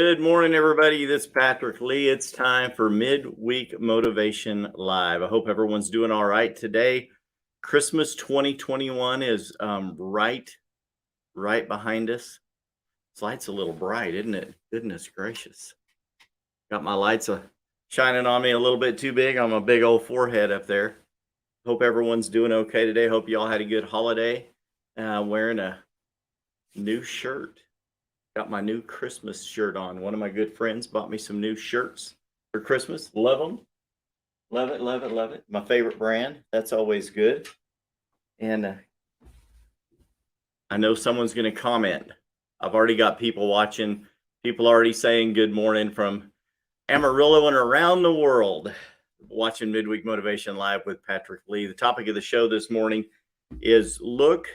Good morning, everybody. This is Patrick Lee. It's time for Midweek Motivation Live. I hope everyone's doing all right today. Christmas 2021 is right behind us. This light's a little bright, isn't it? Goodness gracious. Got my lights shining on me a little bit too big on my big old forehead up there. Hope everyone's doing okay today. Hope you all had a good holiday. Wearing a new shirt. Got my new Christmas shirt on. One of my good friends bought me some new shirts for Christmas. Love them. Love it, love it, love it. My favorite brand. That's always good. And I know someone's going to comment. I've already got people watching. People already saying good morning from Amarillo and around the world. Watching Midweek Motivation Live with Patrick Lee. The topic of the show this morning is look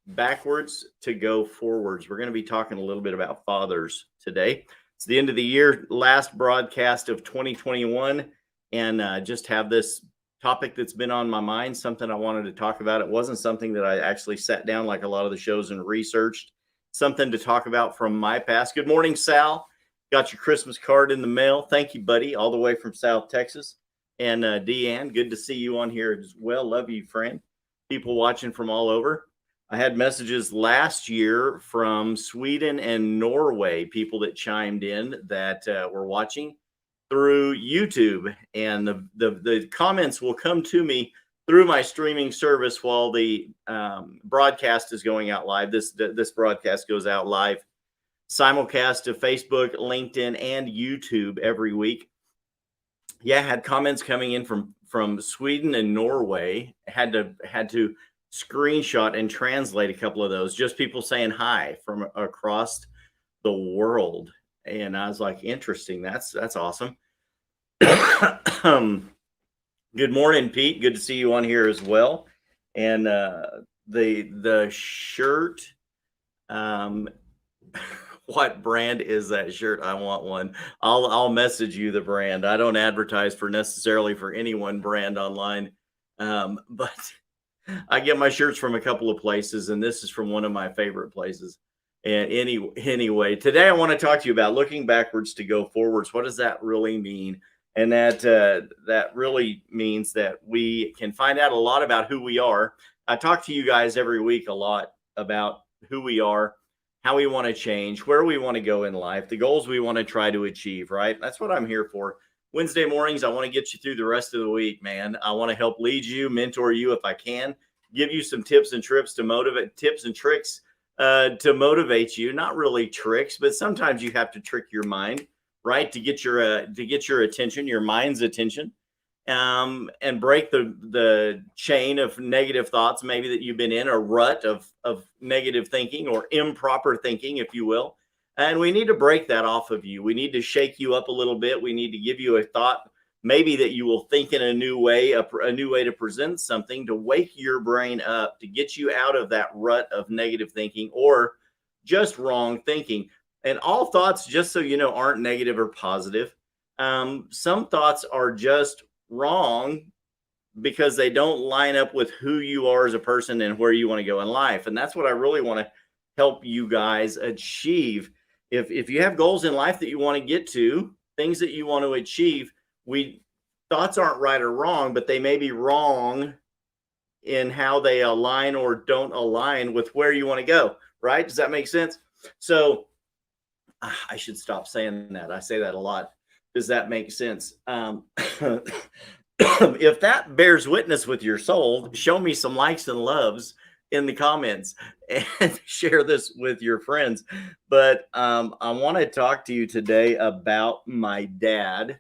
backwards to go forwards. We're going to be talking a little bit about fathers today. It's the end of the year, last broadcast of 2021, and just have this topic that's been on my mind, something I wanted to talk about. It wasn't something that I actually sat down like a lot of the shows and researched. Something to talk about from my past. Good morning, Sal. Got your Christmas card in the mail. Thank you, buddy, all the way from South Texas. And Deanne, good to see you on here as well. Love you, friend. People watching from all over. I had messages last year from Sweden and Norway, people that chimed in that were watching through YouTube. And the comments will come to me through my streaming service while the broadcast is going out live. This broadcast goes out live, simulcast to Facebook, LinkedIn, and YouTube every week. Yeah, I had comments coming in from Sweden and Norway. Had to screenshot and translate a couple of those, just people saying hi from across the world. And I was like, interesting. That's awesome. Good morning, Pete. Good to see you on here as well. And the shirt, what brand is that shirt? I want one. I'll message you the brand. I don't advertise necessarily for any one brand online. But I get my shirts from a couple of places, and this is from one of my favorite places. And anyway, today I want to talk to you about looking backwards to go forwards. What does that really mean? And that really means that we can find out a lot about who we are. I talk to you guys every week a lot about who we are, how we want to change, where we want to go in life, the goals we want to try to achieve, right? That's what I'm here for. Wednesday mornings, I want to get you through the rest of the week, man. I want to help lead you, mentor you if I can, give you some tips and tricks to motivate you. Not really tricks, but sometimes you have to trick your mind, right? To get your attention, your mind's attention, and break the chain of negative thoughts, maybe that you've been in a rut of negative thinking or improper thinking, if you will. And we need to break that off of you. We need to shake you up a little bit. We need to give you a thought, maybe that you will think in a new way, a new way to present something, to wake your brain up, to get you out of that rut of negative thinking or just wrong thinking. And all thoughts, just so you know, aren't negative or positive. Some thoughts are just wrong because they don't line up with who you are as a person and where you want to go in life. And that's what I really want to help you guys achieve. If you have goals in life that you want to get to, things that you want to achieve, thoughts aren't right or wrong, but they may be wrong in how they align or don't align with where you want to go, right? Does that make sense? So I should stop saying that. I say that a lot. Does that make sense? If that bears witness with your soul, show me some likes and loves in the comments and share this with your friends. But I want to talk to you today about my dad.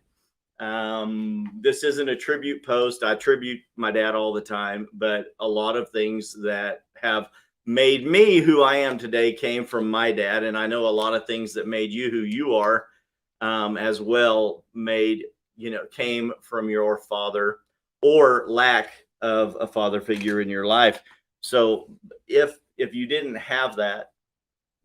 This isn't a tribute post. I tribute my dad all the time, but a lot of things that have made me who I am today came from my dad. And I know a lot of things that made you who you are as well came from your father or lack of a father figure in your life. So if you didn't have that,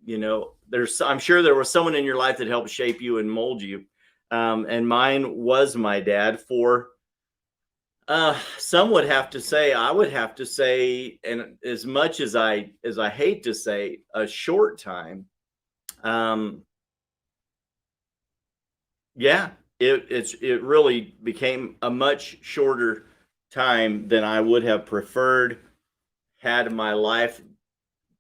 I'm sure there was someone in your life that helped shape you and mold you. And mine was my dad for some would have to say, I would have to say, and as much as I hate to say, a short time. Yeah, it really became a much shorter time than I would have preferred had my life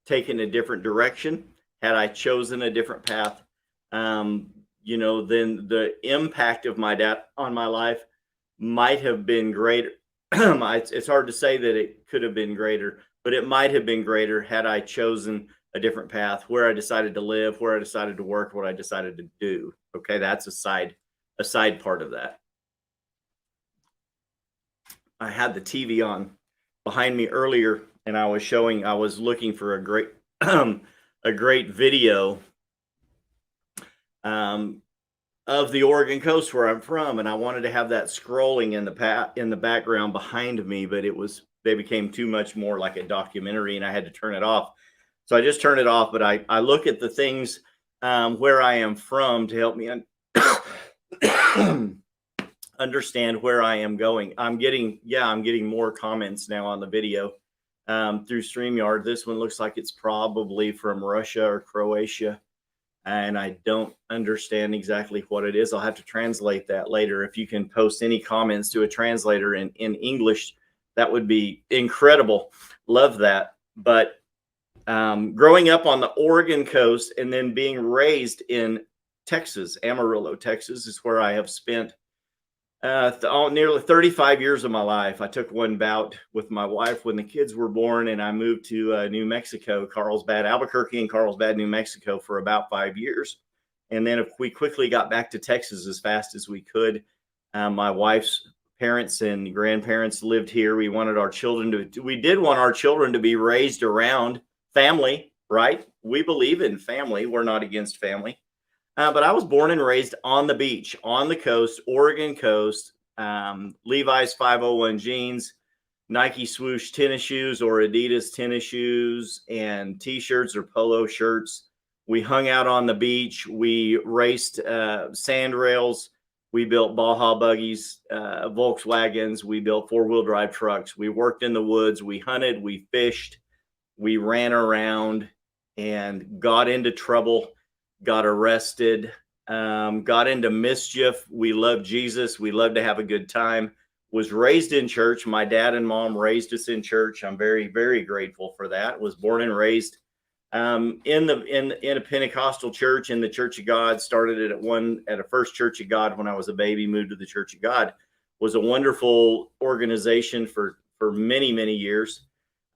taken a different direction, had I chosen a different path. Um, then the impact of my dad on my life might have been greater. It's hard to say that it could have been greater, but it might have been greater had I chosen a different path, where I decided to live, where I decided to work, what I decided to do. Okay, that's a side part of that. I had the TV on behind me earlier, and I was looking for a great a great video um, of the Oregon coast where I'm from, and I wanted to have that scrolling in the background behind me, but they became too much more like a documentary, and I had to turn it off. So I just turned it off. But I look at the things where I am from to help me understand where I am going. I'm getting more comments now on the video through StreamYard. This one looks like it's probably from Russia or Croatia, and I don't understand exactly what it is. I'll have to translate that later. If you can post any comments to a translator in English, that would be incredible. Love that. But growing up on the Oregon coast and then being raised in Texas, Amarillo, Texas, is where I have spent nearly 35 years of my life. I took one bout with my wife when the kids were born, and I moved to New Mexico, Carlsbad, Albuquerque, and Carlsbad, New Mexico, for about 5 years. And then we quickly got back to Texas as fast as we could. My wife's parents and grandparents lived here. We did want our children to be raised around family, right? We believe in family. We're not against family. But I was born and raised on the beach, on the coast, Oregon coast. Levi's 501 jeans, Nike swoosh tennis shoes or Adidas tennis shoes, and t-shirts or polo shirts. We hung out on the beach. We raced sand rails. We built Baja buggies, Volkswagens. We built four-wheel drive trucks. We worked in the woods. We hunted. We fished. We ran around and got into trouble, got arrested, got into mischief. We loved Jesus. We loved to have a good time. Was raised in church. My dad and mom raised us in church. I'm very, very grateful for that. Was born and raised in a Pentecostal church, in the Church of God. Started it at a First Church of God when I was a baby. Moved to the Church of God. Was a wonderful organization for many, many years.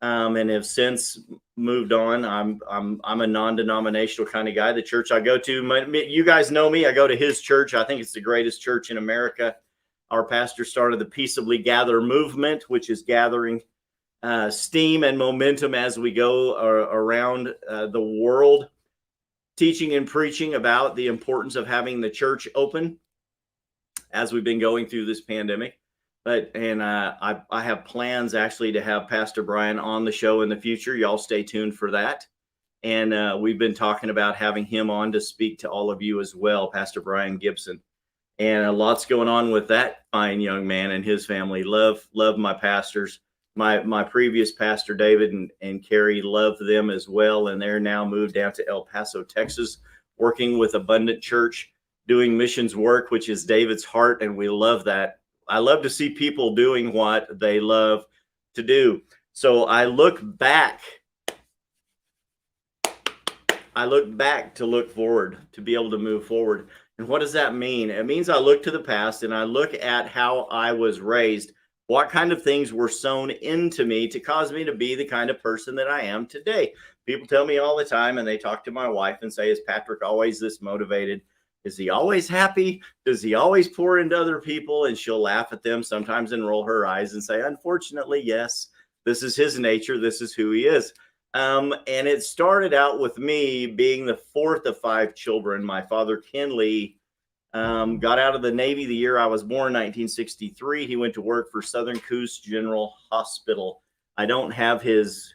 And have since moved on. I'm a non-denominational kind of guy. The church I go to, you guys know me. I go to his church. I think it's the greatest church in America. Our pastor started the Peaceably Gather movement, which is gathering steam and momentum as we go around the world, teaching and preaching about the importance of having the church open as we've been going through this pandemic. I have plans actually to have Pastor Brian on the show in the future. Y'all stay tuned for that. And we've been talking about having him on to speak to all of you as well, Pastor Brian Gibson. And a lot's going on with that fine young man and his family. Love my pastors. My previous pastor, David and Carrie, love them as well. And they're now moved down to El Paso, Texas, working with Abundant Church, doing missions work, which is David's heart. And we love that. I love to see people doing what they love to do. So I look back to look forward, to be able to move forward. And what does that mean? It means I look to the past and I look at how I was raised, what kind of things were sown into me to cause me to be the kind of person that I am today. People tell me all the time, and they talk to my wife and say, is Patrick always this motivated? Is he always happy? Does he always pour into other people? And she'll laugh at them sometimes and roll her eyes and say, unfortunately, yes, this is his nature. This is who he is. And it started out with me being the fourth of 5 children. My father, Ken Lee, got out of the Navy the year I was born, 1963. He went to work for Southern Coast General Hospital. I don't have his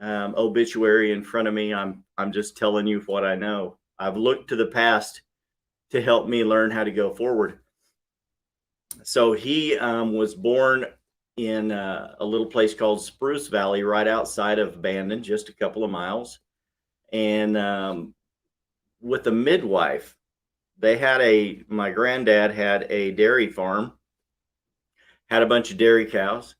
obituary in front of me. I'm just telling you what I know. I've looked to the past to help me learn how to go forward. So he was born in a little place called Spruce Valley, right outside of Bandon, just a couple of miles. And with a midwife my granddad had a dairy farm, had a bunch of dairy cows.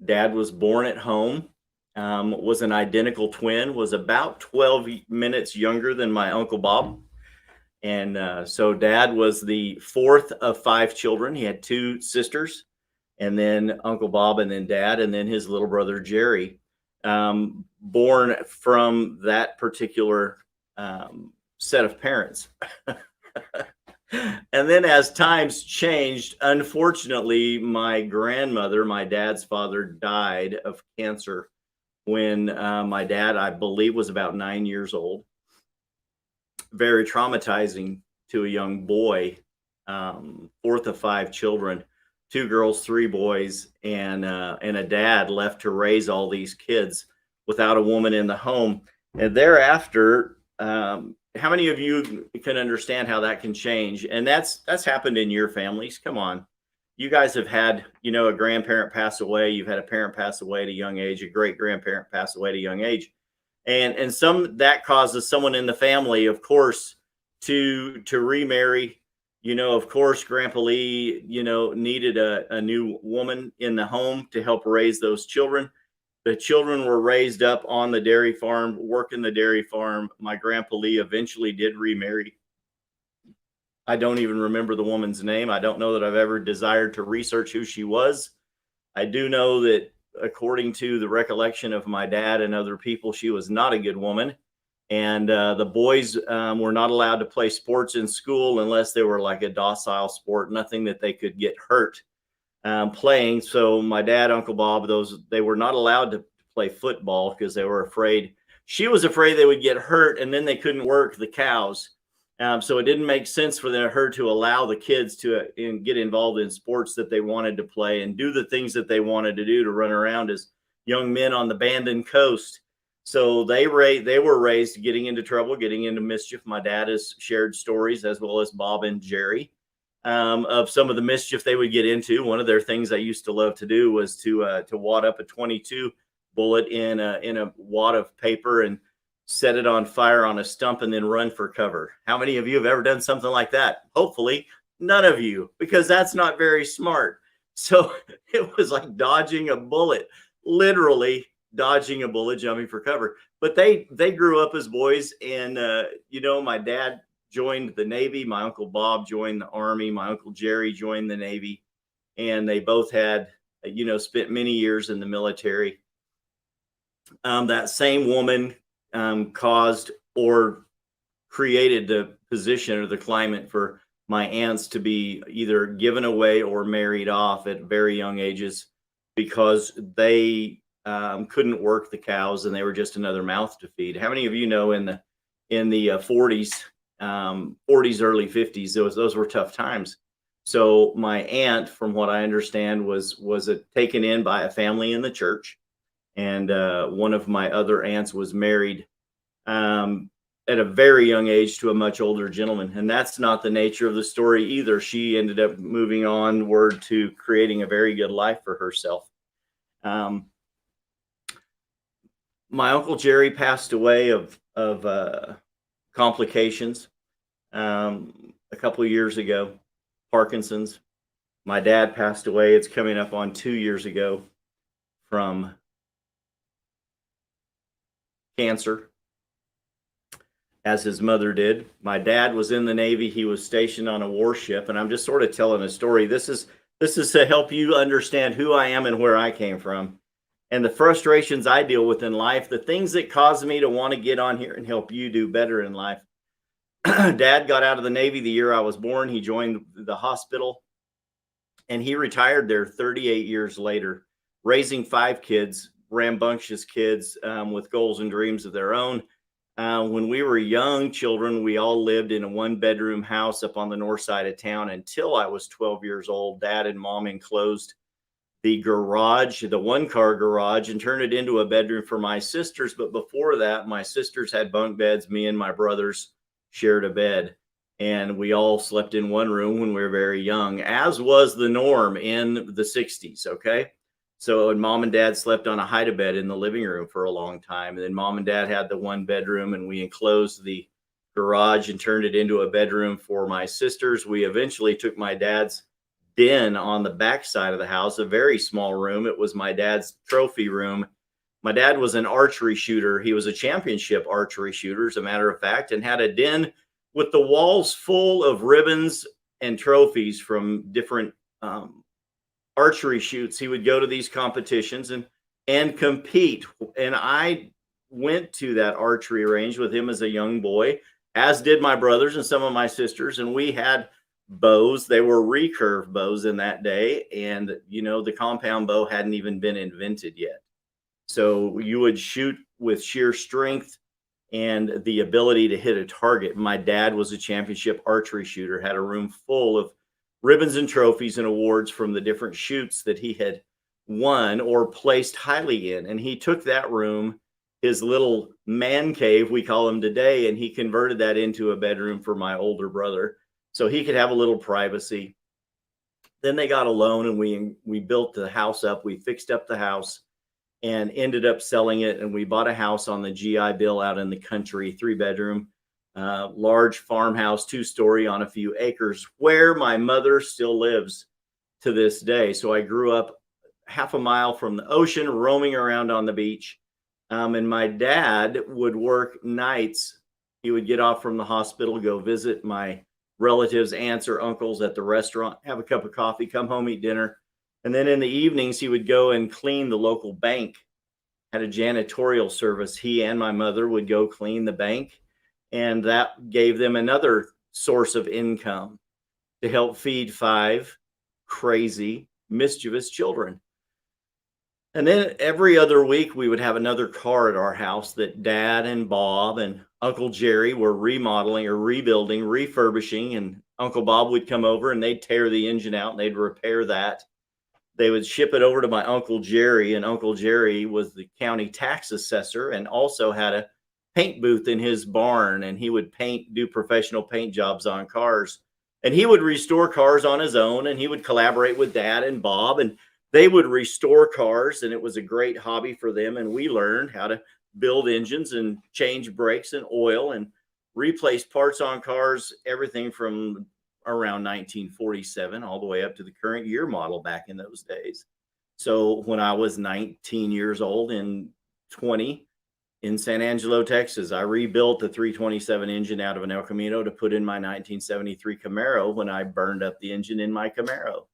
Dad was born at home, was an identical twin, was about 12 minutes younger than my Uncle Bob. And so dad was the fourth of five children. He had two sisters, and then Uncle Bob, and then dad, and then his little brother Jerry, born from that particular set of parents. And then as times changed, unfortunately, my grandmother, my dad's father, died of cancer when my dad, I believe, was about 9 years old. Very traumatizing to a young boy. Fourth of five children, two girls, three boys, and a dad left to raise all these kids without a woman in the home. And thereafter, how many of you can understand how that can change? And that's happened in your families. Come on. You guys have had, a grandparent pass away. You've had a parent pass away at a young age, a great grandparent pass away at a young age. And some that causes someone in the family, of course, to remarry. Of course, Grandpa Lee, needed a new woman in the home to help raise those children. The children were raised up on the dairy farm, working the dairy farm. My Grandpa Lee eventually did remarry. I don't even remember the woman's name. I don't know that I've ever desired to research who she was. I do know that according to the recollection of my dad and other people, she was not a good woman. And the boys were not allowed to play sports in school unless they were like a docile sport, nothing that they could get hurt playing. So my dad, Uncle Bob, they were not allowed to play football because they were afraid. She was afraid they would get hurt, and then they couldn't work the cows. So it didn't make sense for her to allow the kids to get involved in sports that they wanted to play and do the things that they wanted to do, to run around as young men on the Bandon Coast. So they were raised getting into trouble, getting into mischief. My dad has shared stories, as well as Bob and Jerry, of some of the mischief they would get into. One of their things I used to love to do was to wad up a 22 bullet in a wad of paper and set it on fire on a stump and then run for cover. How many of you have ever done something like that? Hopefully none of you, because that's not very smart. So it was like dodging a bullet, literally dodging a bullet, jumping for cover. But they grew up as boys. And, my dad joined the Navy. My Uncle Bob joined the Army. My Uncle Jerry joined the Navy. And they both had, spent many years in the military. That same woman caused or created the position or the climate for my aunts to be either given away or married off at very young ages, because they couldn't work the cows and they were just another mouth to feed. How many of you know in the 40s, early 50s, those were tough times. So my aunt, from what I understand, was taken in by a family in the church. And one of my other aunts was married at a very young age to a much older gentleman. And that's not the nature of the story either. She ended up moving onward to creating a very good life for herself. My Uncle Jerry passed away of complications a couple of years ago, Parkinson's. My dad passed away. It's coming up on 2 years ago from cancer, as his mother did. My dad was in the Navy. He was stationed on a warship, and I'm just sort of telling a story. This is to help you understand who I am and where I came from, and the frustrations I deal with in life, the things that cause me to want to get on here and help you do better in life. Dad got out of the Navy the year I was born. He joined the hospital, and he retired there 38 years later, raising 5 kids, rambunctious kids with goals and dreams of their own. When we were young children, we all lived in a 1-bedroom house up on the north side of town until I was 12 years old. Dad and Mom enclosed the garage, the 1-car garage, and turned it into a bedroom for my sisters. But before that, my sisters had bunk beds. Me and my brothers shared a bed, and we all slept in one room when we were very young, as was the norm in the 60s. Okay. So, and Mom and Dad slept on a hide-a-bed in the living room for a long time. And then Mom and Dad had the 1 bedroom, and we enclosed the garage and turned it into a bedroom for my sisters. We eventually took my dad's den on the back side of the house, a very small room. It was my dad's trophy room. My dad was an archery shooter. He was a championship archery shooter, as a matter of fact, and had a den with the walls full of ribbons and trophies from different archery shoots. He would go to these competitions and compete. And I went to that archery range with him as a young boy, as did my brothers and some of my sisters. And we had bows. They were recurve bows in that day. And, you know, the compound bow hadn't even been invented yet. So you would shoot with sheer strength and the ability to hit a target. My dad was a championship archery shooter, had a room full of ribbons and trophies and awards from the different shoots that he had won or placed highly in. And he took that room, his little man cave, we call him today, and he converted that into a bedroom for my older brother so he could have a little privacy. Then they got a loan and we built the house up. We fixed up the house and ended up selling it. And we bought a house on the GI Bill out in the country, 3-bedroom, large farmhouse, 2-story on a few acres, where my mother still lives to this day. So I grew up half a mile from the ocean, roaming around on the beach. And my dad would work nights. He would get off from the hospital, go visit my relatives, aunts or uncles at the restaurant, have a cup of coffee, come home, eat dinner. And then in the evenings, he would go and clean the local bank, had a janitorial service. He and my mother would go clean the bank. And that gave them another source of income to help feed 5 crazy, mischievous children. And then every other week, we would have another car at our house that Dad and Bob and Uncle Jerry were remodeling or rebuilding, refurbishing. And Uncle Bob would come over and they'd tear the engine out and they'd repair that. They would ship it over to my Uncle Jerry, and Uncle Jerry was the county tax assessor and also had a paint booth in his barn, and he would do professional paint jobs on cars. And he would restore cars on his own, and he would collaborate with Dad and Bob, and they would restore cars, and it was a great hobby for them. And we learned how to build engines and change brakes and oil and replace parts on cars, everything from around 1947 all the way up to the current year model back in those days. So when I was 19 years old and 20 in San Angelo, Texas, I rebuilt the 327 engine out of an El Camino to put in my 1973 Camaro when I burned up the engine in my Camaro.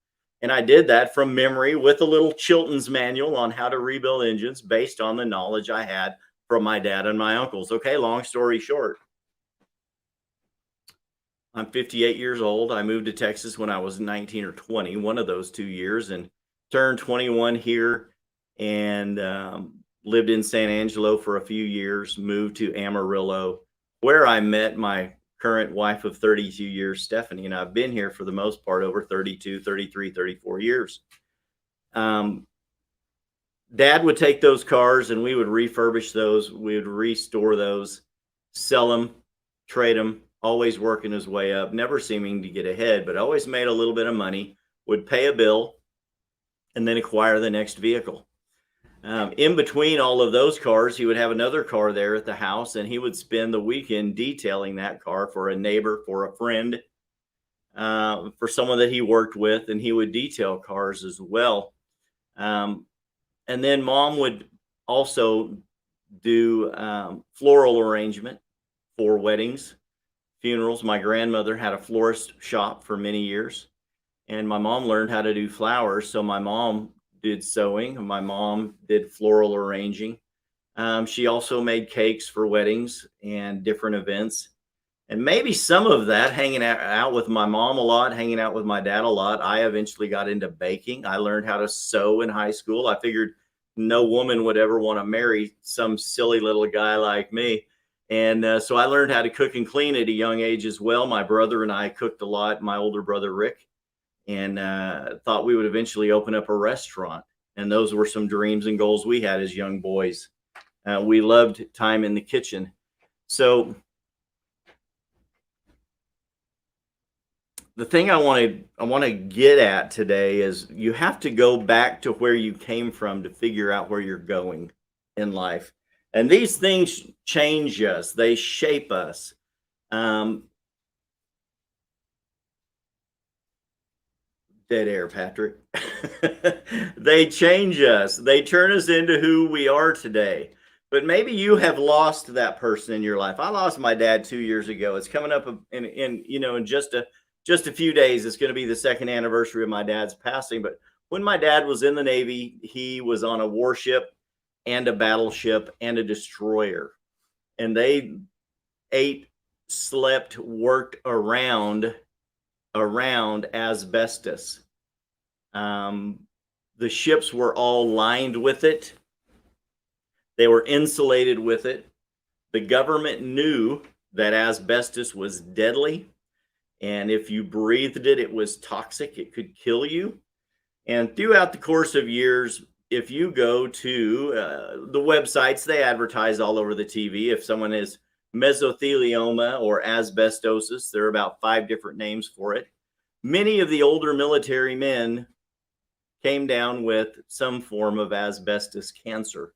And I did that from memory with a little Chilton's manual on how to rebuild engines based on the knowledge I had from my dad and my uncles. Okay, long story short, I'm 58 years old. I moved to Texas when I was 19 or 20, one of those 2 years, and turned 21 here and lived in San Angelo for a few years, moved to Amarillo, where I met my current wife of 32 years, Stephanie, and I've been here for the most part over 32, 33, 34 years. Dad would take those cars and we would refurbish those. We would restore those, sell them, trade them, always working his way up, never seeming to get ahead, but always made a little bit of money, would pay a bill, and then acquire the next vehicle. In between all of those cars, he would have another car there at the house, and he would spend the weekend detailing that car for a neighbor, for a friend, for someone that he worked with, and he would detail cars as well. And then Mom would also do floral arrangement for weddings, funerals. My grandmother had a florist shop for many years, and my mom learned how to do flowers. So my mom did sewing, and my mom did floral arranging. She also made cakes for weddings and different events. And maybe some of that, hanging out with my mom a lot, hanging out with my dad a lot. I eventually got into baking. I learned how to sew in high school. I figured no woman would ever want to marry some silly little guy like me. And so I learned how to cook and clean at a young age as well. My brother and I cooked a lot, my older brother, Rick, and thought we would eventually open up a restaurant. And those were some dreams and goals we had as young boys. We loved time in the kitchen. So the thing I want to get at today is you have to go back to where you came from to figure out where you're going in life. And these things change us. They shape us. Um, Dead air, Patrick. They change us. They turn us into who we are today. But maybe you have lost that person in your life. I lost my dad 2 years ago. It's coming up in just a few days. It's going to be the second anniversary of my dad's passing. But when my dad was in the Navy, he was on a warship and a battleship and a destroyer, and they ate, slept, worked around asbestos. The ships were all lined with it. They were insulated with it. The government knew that asbestos was deadly, and if you breathed it, it was toxic. It could kill you. And throughout the course of years, if you go to the websites, they advertise all over the TV. If someone has mesothelioma or asbestosis, there are about 5 different names for it. Many of the older military men came down with some form of asbestos cancer.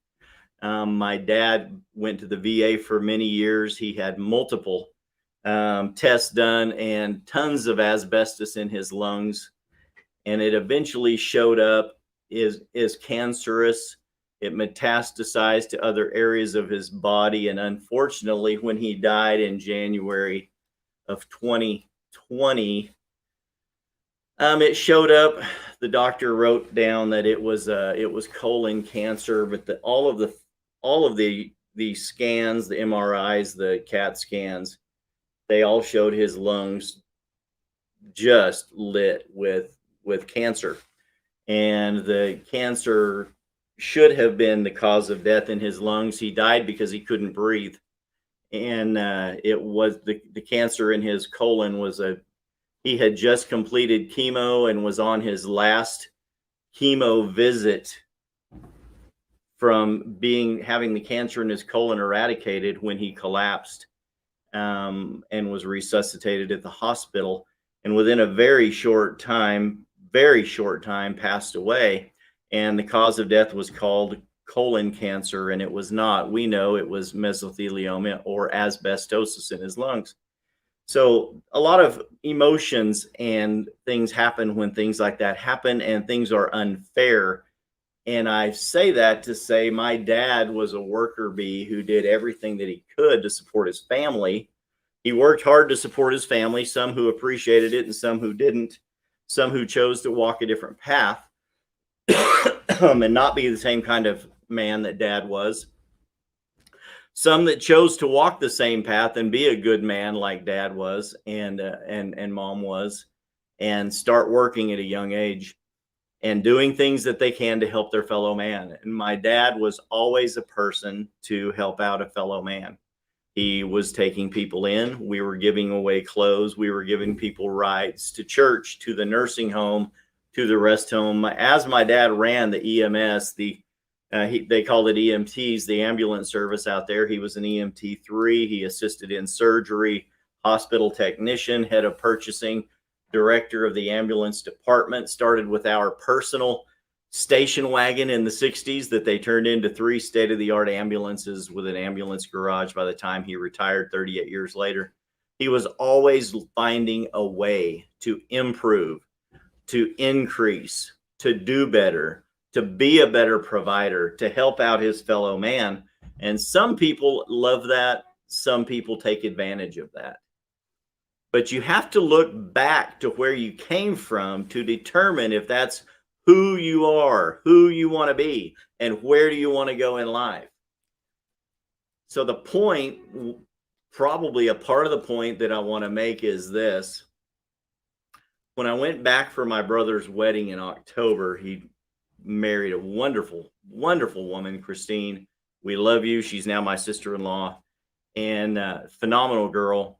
My dad went to the VA for many years. He had multiple tests done and tons of asbestos in his lungs. And it eventually showed up is cancerous. It metastasized to other areas of his body. And unfortunately, when he died in January of 2020, it showed up. The doctor wrote down that it was colon cancer, but all of the scans, the MRIs, the CAT scans, they all showed his lungs just lit with cancer, and the cancer should have been the cause of death in his lungs. He died because he couldn't breathe, and it was the cancer in his colon was he had just completed chemo and was on his last chemo visit from having the cancer in his colon eradicated when he collapsed, and was resuscitated at the hospital. And within a very short time, passed away. And the cause of death was called colon cancer, and it was not. We know it was mesothelioma or asbestosis in his lungs. So a lot of emotions and things happen when things like that happen, and things are unfair. And I say that to say my dad was a worker bee who did everything that he could to support his family. He worked hard to support his family, some who appreciated it and some who didn't, some who chose to walk a different path and not be the same kind of man that dad was. Some that chose to walk the same path and be a good man like dad was and mom was, and start working at a young age and doing things that they can to help their fellow man. And my dad was always a person to help out a fellow man. He was taking people in. We were giving away clothes. We were giving people rides to church, to the nursing home, to the rest home. As my dad ran the EMS, they called it EMTs, the ambulance service out there. He was an EMT 3. He assisted in surgery, hospital technician, head of purchasing, director of the ambulance department. Started with our personal station wagon in the 60s that they turned into 3 state-of-the-art ambulances with an ambulance garage by the time he retired 38 years later. He was always finding a way to improve, to increase, to do better, to be a better provider, to help out his fellow man. And some people love that. Some people take advantage of that. But you have to look back to where you came from to determine if that's who you are, who you want to be, and where do you want to go in life. So the point, probably a part of the point that I want to make is this. When I went back for my brother's wedding in October, he married a wonderful, wonderful woman, Christine. We love you. She's now my sister-in-law, and phenomenal girl.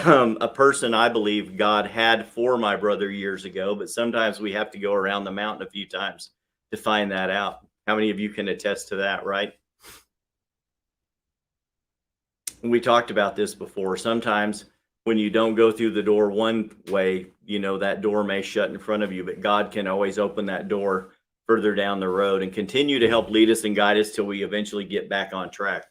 A person I believe God had for my brother years ago, but sometimes we have to go around the mountain a few times to find that out. How many of you can attest to that, right? We talked about this before. Sometimes when you don't go through the door one way, that door may shut in front of you, but God can always open that door further down the road and continue to help lead us and guide us till we eventually get back on track.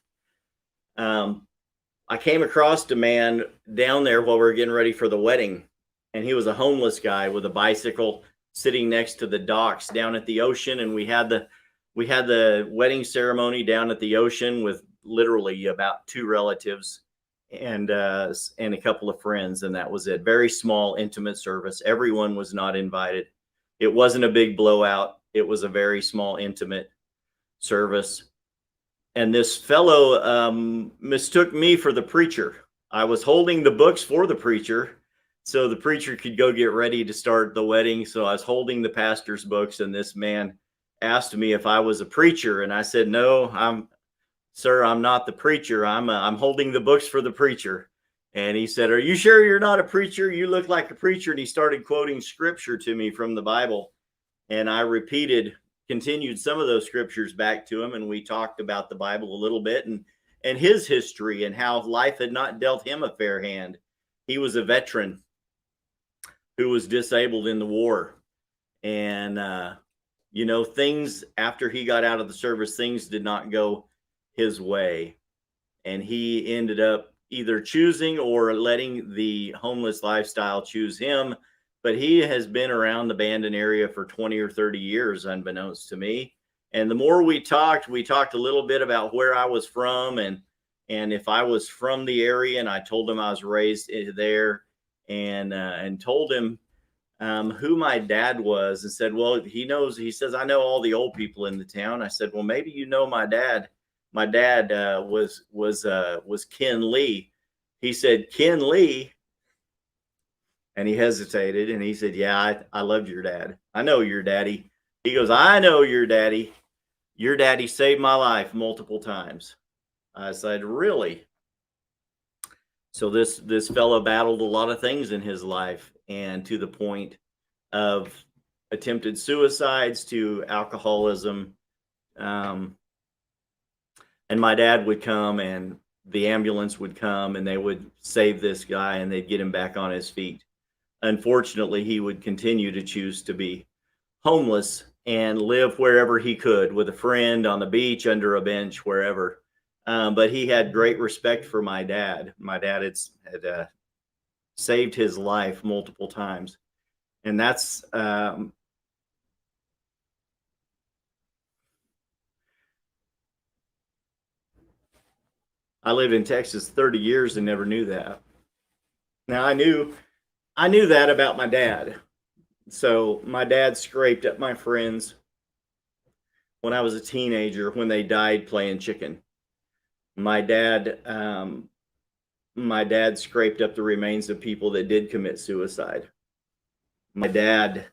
I came across a man down there while we were getting ready for the wedding, and he was a homeless guy with a bicycle sitting next to the docks down at the ocean. And we had the wedding ceremony down at the ocean with literally about two relatives and a couple of friends, and that was it. Very small, intimate service. Everyone was not invited. It wasn't a big blowout. It was a very small, intimate service. And this fellow mistook me for the preacher. I was holding the books for the preacher so the preacher could go get ready to start the wedding. So I was holding the pastor's books, and this man asked me if I was a preacher, and I said, "No, sir, I'm not the preacher. I'm holding the books for the preacher." And he said, "Are you sure you're not a preacher? You look like a preacher." And he started quoting scripture to me from the Bible, and I continued some of those scriptures back to him, and we talked about the Bible a little bit and his history and how life had not dealt him a fair hand. He was a veteran who was disabled in the war, and things after he got out of the service, things did not go his way, and he ended up either choosing or letting the homeless lifestyle choose him. But he has been around the Bandon area for 20 or 30 years, unbeknownst to me. And the more we talked a little bit about where I was from and if I was from the area. And I told him I was raised there, and told him who my dad was, and said, "Well, he knows." He says, "I know all the old people in the town." I said, "Well, maybe you know my dad." My dad was Ken Lee. He said, "Ken Lee?" And he hesitated, and he said, "Yeah, I loved your dad. I know your daddy." He goes, "I know your daddy. Your daddy saved my life multiple times." I said, "Really?" So this fellow battled a lot of things in his life, and to the point of attempted suicides to alcoholism. And my dad would come, and the ambulance would come, and they would save this guy, and they'd get him back on his feet. Unfortunately, he would continue to choose to be homeless and live wherever he could, with a friend, on the beach, under a bench, wherever. But he had great respect for my dad. My dad had saved his life multiple times. And that's I lived in Texas 30 years and never knew that. Now I knew that about my dad. So my dad scraped up my friends when I was a teenager when they died playing chicken. My dad scraped up the remains of people that did commit suicide. My dad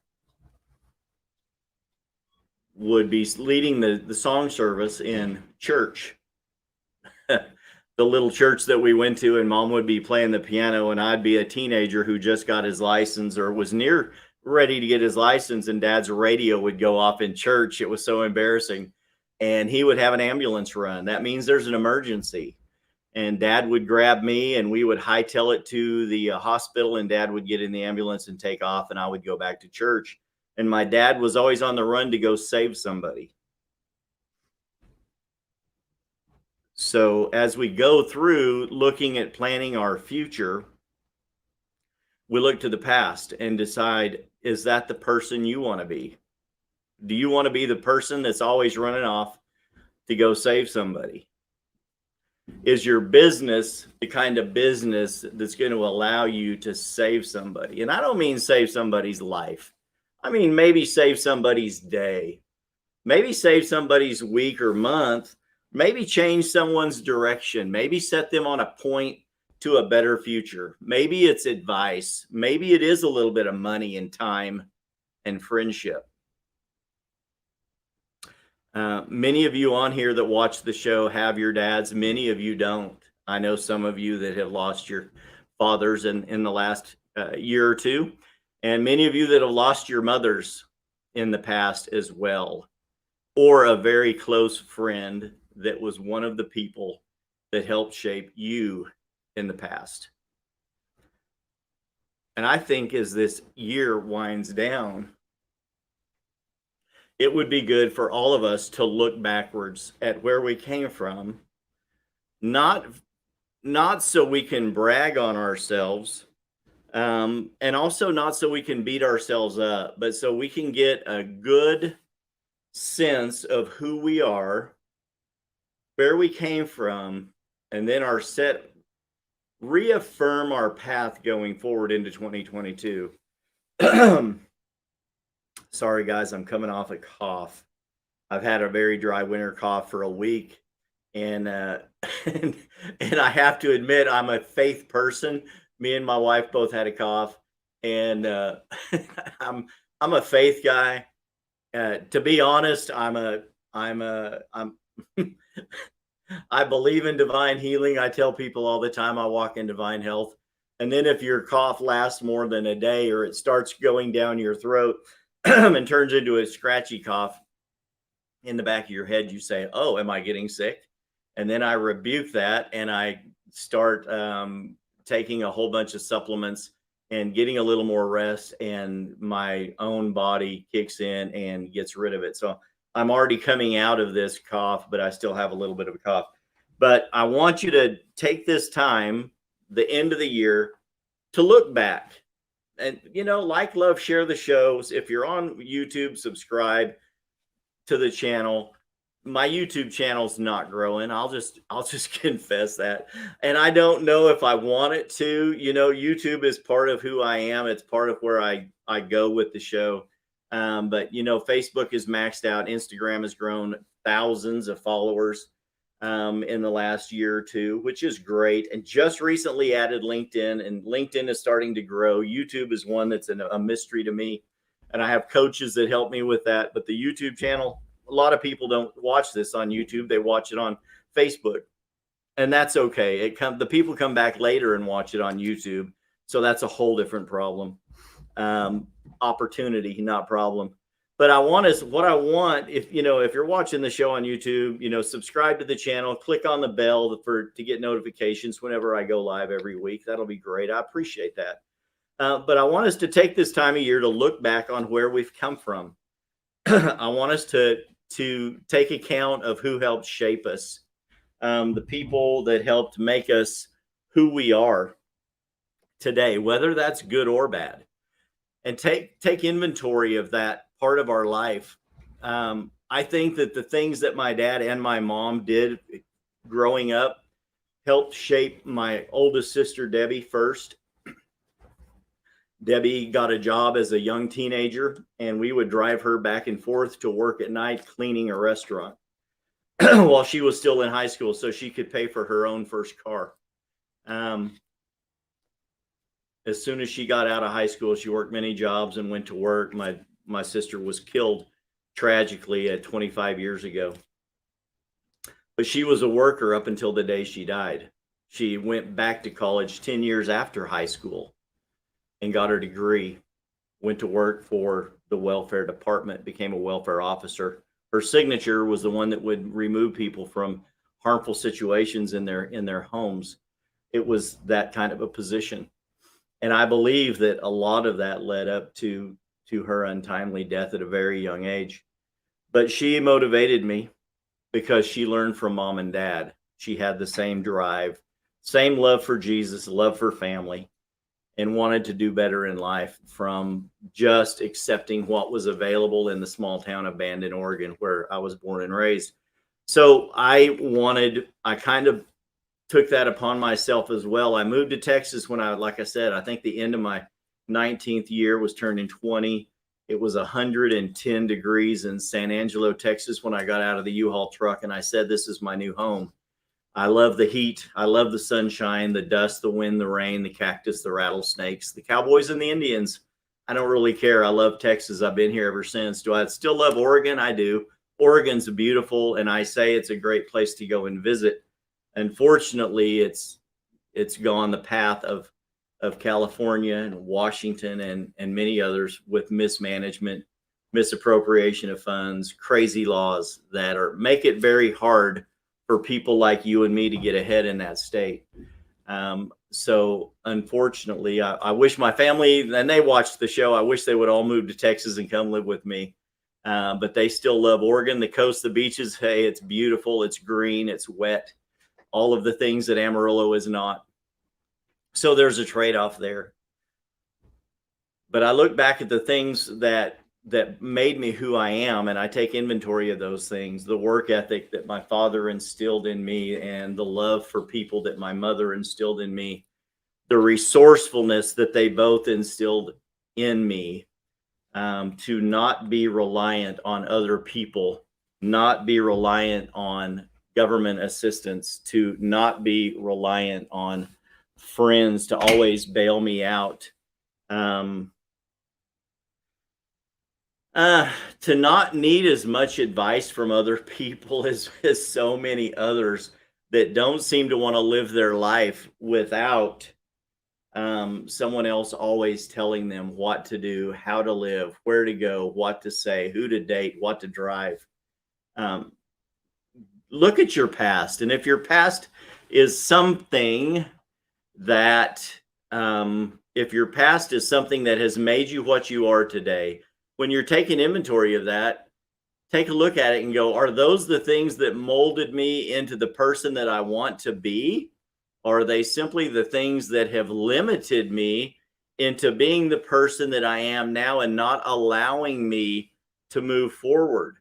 would be leading the song service in church. The little church that we went to, and mom would be playing the piano, and I'd be a teenager who just got his license or was near ready to get his license, and dad's radio would go off in church. It was so embarrassing. And he would have an ambulance run. That means there's an emergency. And dad would grab me, and we would hightail it to the hospital, and dad would get in the ambulance and take off, and I would go back to church. And my dad was always on the run to go save somebody. So as we go through looking at planning our future, we look to the past and decide, is that the person you want to be? Do you want to be the person that's always running off to go save somebody? Is your business the kind of business that's going to allow you to save somebody? And I don't mean save somebody's life. I mean, maybe save somebody's day, maybe save somebody's week or month, maybe change someone's direction, maybe set them on a point to a better future. Maybe it's advice. Maybe it is a little bit of money and time and friendship. Many of you on here that watch the show have your dads. Many of you don't. I know some of you that have lost your fathers in the last year or two, and many of you that have lost your mothers in the past as well, or a very close friend that was one of the people that helped shape you in the past. And I think as this year winds down, it would be good for all of us to look backwards at where we came from, not not so we can brag on ourselves, and also not so we can beat ourselves up, but so we can get a good sense of who we are, where we came from, and then our set reaffirm our path going forward into 2022. Sorry, guys, I'm coming off a cough. I've had a very dry winter cough for a week, and and, and I have to admit I'm a faith person. Me and my wife both had a cough, and I'm I'm a faith guy. To be honest, I'm I believe in divine healing. I tell people all the time I walk in divine health. And then if your cough lasts more than a day or it starts going down your throat and turns into a scratchy cough in the back of your head, you say, "Oh, am I getting sick?" And then I rebuke that and I start taking a whole bunch of supplements and getting a little more rest, and my own body kicks in and gets rid of it. So I'm already coming out of this cough, but I still have a little bit of a cough. But I want you to take this time, the end of the year, to look back and, like, love, share the shows. If you're on YouTube, subscribe to the channel. My YouTube channel's not growing. I'll just confess that. And I don't know if I want it to. YouTube is part of who I am. It's part of where I go with the show. But Facebook is maxed out. Instagram has grown thousands of followers in the last year or two, which is great. And just recently added LinkedIn, and LinkedIn is starting to grow. YouTube is one that's a mystery to me, and I have coaches that help me with that. But the YouTube channel, a lot of people don't watch this on YouTube; they watch it on Facebook, and that's okay. The people come back later and watch it on YouTube, so that's a whole different problem. Opportunity, not problem. But what I want, if you're watching the show on YouTube, subscribe to the channel, click on the bell to get notifications whenever I go live every week. That'll be great. I appreciate that. But I want us to take this time of year to look back on where we've come from. I want us to take account of who helped shape us, the people that helped make us who we are today, whether that's good or bad, and take inventory of that part of our life. I think that the things that my dad and my mom did growing up helped shape my oldest sister, Debbie, first. Debbie got a job as a young teenager, and we would drive her back and forth to work at night cleaning a restaurant while she was still in high school so she could pay for her own first car. As soon as she got out of high school, she worked many jobs and went to work. My sister was killed tragically at 25 years ago. But she was a worker up until the day she died. She went back to college 10 years after high school and got her degree, went to work for the welfare department, became a welfare officer. Her signature was the one that would remove people from harmful situations in their homes. It was that kind of a position. And I believe that a lot of that led up to her untimely death at a very young age. But she motivated me because she learned from mom and dad. She had the same drive, same love for Jesus, love for family, and wanted to do better in life from just accepting what was available in the small town of Bandon, Oregon, where I was born and raised. So I kind of took that upon myself as well. I moved to Texas when like I said, I think the end of my 19th year was turning 20. It was 110 degrees in San Angelo, Texas when I got out of the U-Haul truck, and I said, this is my new home. I love the heat. I love the sunshine, the dust, the wind, the rain, the cactus, the rattlesnakes, the cowboys and the Indians. I don't really care. I love Texas. I've been here ever since. Do I still love Oregon? I do. Oregon's beautiful, and I say it's a great place to go and visit. Unfortunately, it's gone the path of California and Washington and many others with mismanagement, misappropriation of funds, crazy laws that make it very hard for people like you and me to get ahead in that state. So unfortunately, I wish my family, and they watched the show, I wish they would all move to Texas and come live with me. But they still love Oregon, the coast, the beaches. Hey, it's beautiful. It's green. It's wet. all of the things that Amarillo is not. So there's a trade-off there. But I look back at the things that made me who I am, and I take inventory of those things, the work ethic that my father instilled in me, and the love for people that my mother instilled in me, the resourcefulness that they both instilled in me, to not be reliant on other people, not be reliant on government assistance, to not be reliant on friends to always bail me out. To not need as much advice from other people as so many others that don't seem to want to live their life without someone else always telling them what to do, how to live, where to go, what to say, who to date, what to drive. Look at your past. And if your past is something that, if your past is something that has made you what you are today, when you're taking inventory of that, take a look at it and go, are those the things that molded me into the person that I want to be? Or are they simply the things that have limited me into being the person that I am now and not allowing me to move forward?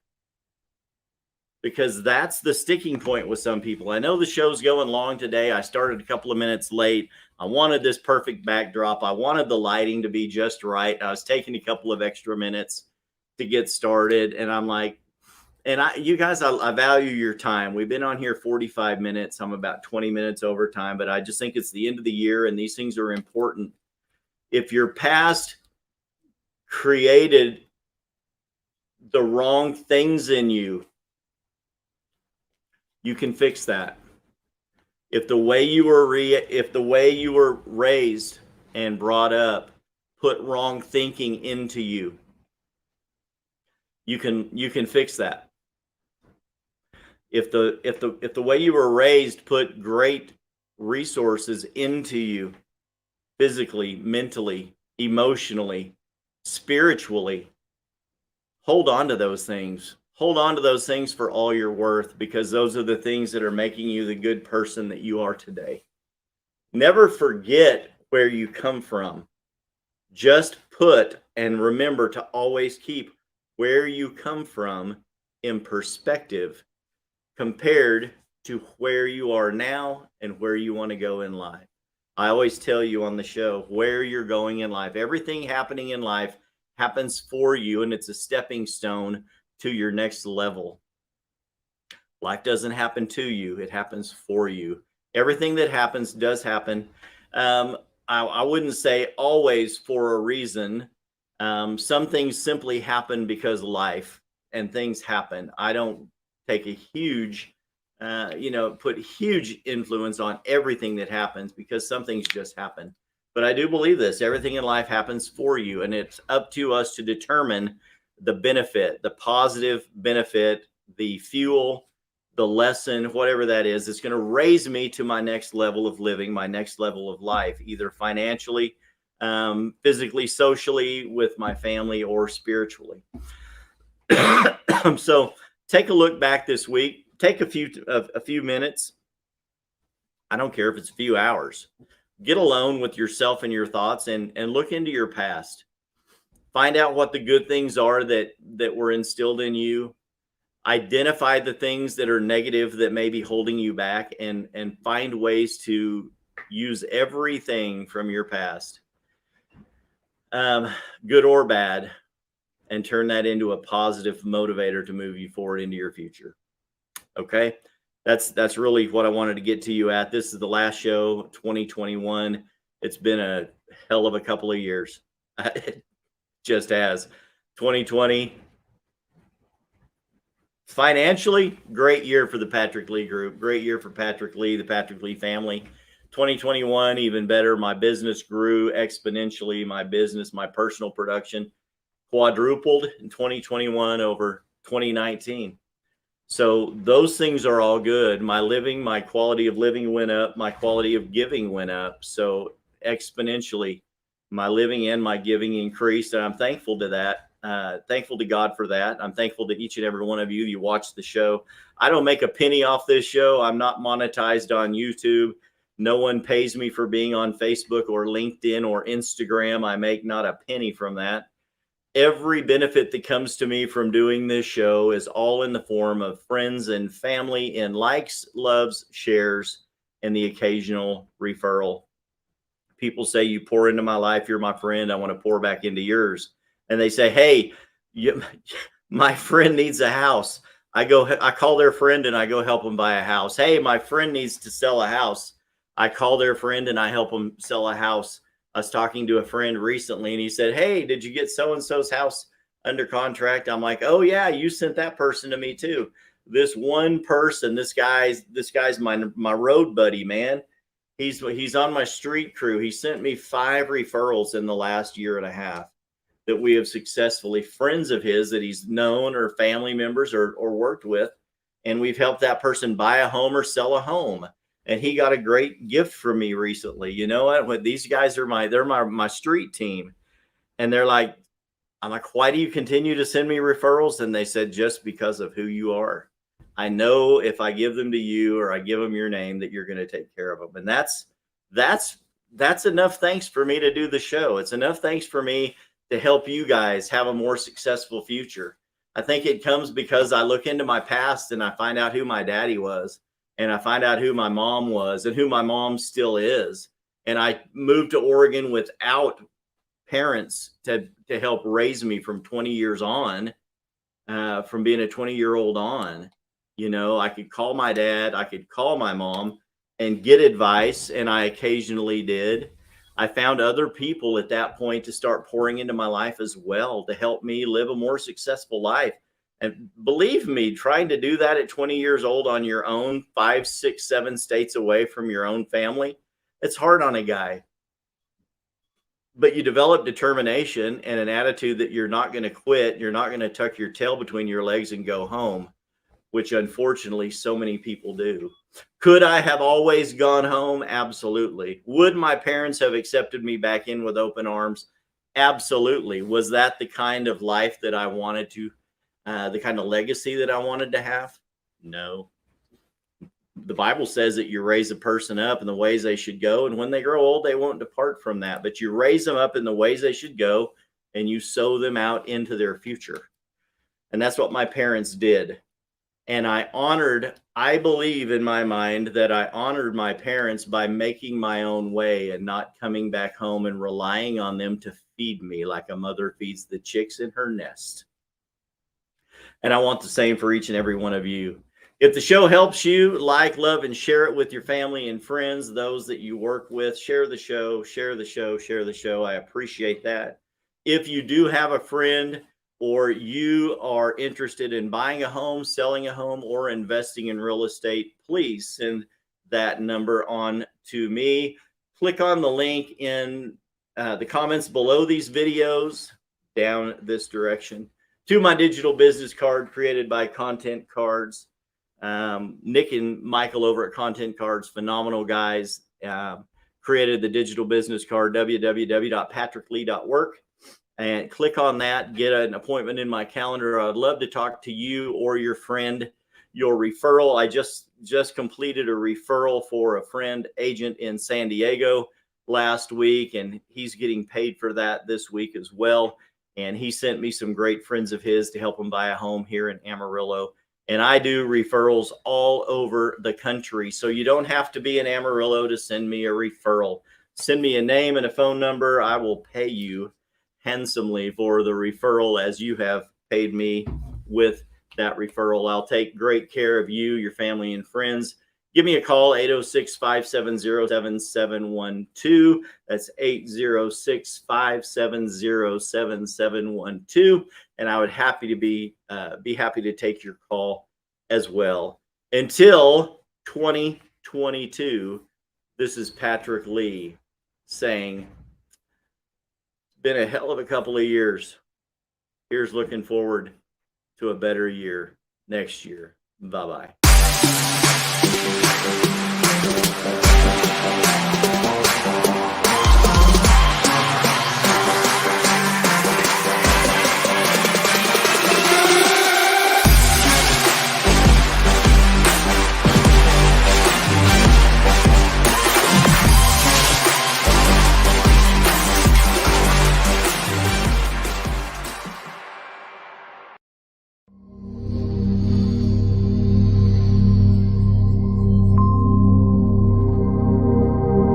Because that's the sticking point with some people. I know the show's going long today. I started a couple of minutes late. I wanted this perfect backdrop. I wanted the lighting to be just right. I was taking a couple of extra minutes to get started. And I'm like, and you guys, I value your time. We've been on here 45 minutes. I'm about 20 minutes over time, but I just think it's the end of the year and these things are important. If your past created the wrong things in you, you can fix that. If the way you were raised and brought up put wrong thinking into you, you can fix that. If the way you were raised put great resources into you, physically, mentally, emotionally, spiritually, hold on to those things. Hold on to those things for all you're worth, because those are the things that are making you the good person that you are today. Never forget where you come from. Just put and remember to always keep where you come from in perspective compared to where you are now and where you want to go in life. I always tell you on the show where you're going in life. Everything happening in life happens for you, and it's a stepping stone to your next level. Life doesn't happen to you, it happens for you. Everything that happens does happen. I wouldn't say always for a reason. Some things simply happen because life and things happen. I don't take a huge, put huge influence on everything that happens, because some things just happen. But I do believe this, everything in life happens for you, and it's up to us to determine the benefit, the positive benefit, the fuel, the lesson, whatever that is. It's going to raise me to my next level of living, my next level of life, either financially, physically, socially, with my family, or spiritually. So take a look back this week. Take a few minutes. I don't care if it's a few hours. Get alone with yourself and your thoughts, and look into your past. Find out what the good things are that were instilled in you. Identify the things that are negative that may be holding you back, and find ways to use everything from your past, good or bad, and turn that into a positive motivator to move you forward into your future. Okay. That's really what I wanted to get to you at. This is the last show, 2021. It's been a hell of a couple of years. It just has. 2020, financially, great year for the Patrick Lee Group. Great year for Patrick Lee, the Patrick Lee family. 2021, even better. My business grew exponentially. My personal production quadrupled in 2021 over 2019. So those things are all good. My quality of living went up. My quality of giving went up. So exponentially, my living and my giving increased, and I'm thankful to that. Thankful to God for that. I'm thankful to each and every one of you. You watch the show. I don't make a penny off this show. I'm not monetized on YouTube. No one pays me for being on Facebook or LinkedIn or Instagram. I make not a penny from that. Every benefit that comes to me from doing this show is all in the form of friends and family and likes, loves, shares, and the occasional referral. People say, you pour into my life, you're my friend, I want to pour back into yours. And they say, hey, my friend needs a house. I call their friend and I go help them buy a house. Hey, my friend needs to sell a house. I call their friend and I help them sell a house. I was talking to a friend recently and he said, hey, did you get so-and-so's house under contract? I'm like, oh yeah, you sent that person to me too. This one person, this guy's my road buddy, man. He's on my street crew. He sent me 5 referrals in the last year and a half that we have successfully, friends of his that he's known or family members or worked with. And we've helped that person buy a home or sell a home. And he got a great gift from me recently. You know what? These guys are my street team. And they're like, I'm like, why do you continue to send me referrals? And they said, just because of who you are. I know if I give them to you or I give them your name that you're going to take care of them. And that's enough thanks for me to do the show. It's enough thanks for me to help you guys have a more successful future. I think it comes because I look into my past and I find out who my daddy was, and I find out who my mom was and who my mom still is. And I moved to Oregon without parents to help raise me from 20 years on, from being a 20-year-old on. You know, I could call my dad, I could call my mom and get advice, and I occasionally did. I found other people at that point to start pouring into my life as well to help me live a more successful life. And believe me, trying to do that at 20 years old on your own, 5, 6, 7 states away from your own family, it's hard on a guy. But you develop determination and an attitude that you're not going to quit. You're not going to tuck your tail between your legs and go home, which unfortunately so many people do. Could I have always gone home? Absolutely. Would my parents have accepted me back in with open arms? Absolutely. Was that the kind of life that I wanted to, the kind of legacy that I wanted to have? No. The Bible says that you raise a person up in the ways they should go, and when they grow old, they won't depart from that. But you raise them up in the ways they should go, and you sow them out into their future. And that's what my parents did. And I believe in my mind that I honored my parents by making my own way and not coming back home and relying on them to feed me like a mother feeds the chicks in her nest. And I want the same for each and every one of you. If the show helps you, like, love, and share it with your family and friends, those that you work with. Share the show, share the show, share the show. I appreciate that. If you do have a friend or you are interested in buying a home, selling a home, or investing in real estate, please send that number on to me. Click on the link in the comments below these videos down this direction to my digital business card created by Content Cards. Nick and Michael over at Content Cards, phenomenal guys, created the digital business card, www.patricklee.work. And click on that, get an appointment in my calendar. I'd love to talk to you or your friend, your referral. I just completed a referral for a friend agent in San Diego last week, and he's getting paid for that this week as well. And he sent me some great friends of his to help him buy a home here in Amarillo. And I do referrals all over the country. So you don't have to be in Amarillo to send me a referral. Send me a name and a phone number. I will pay you handsomely for the referral, as you have paid me with that referral. I'll take great care of you, your family, and friends. Give me a call, 806-570-7712. That's 806-570-7712. And I would be happy to take your call as well. Until 2022, this is Patrick Lee saying, been a hell of a couple of years. Here's looking forward to a better year next year. Bye-bye.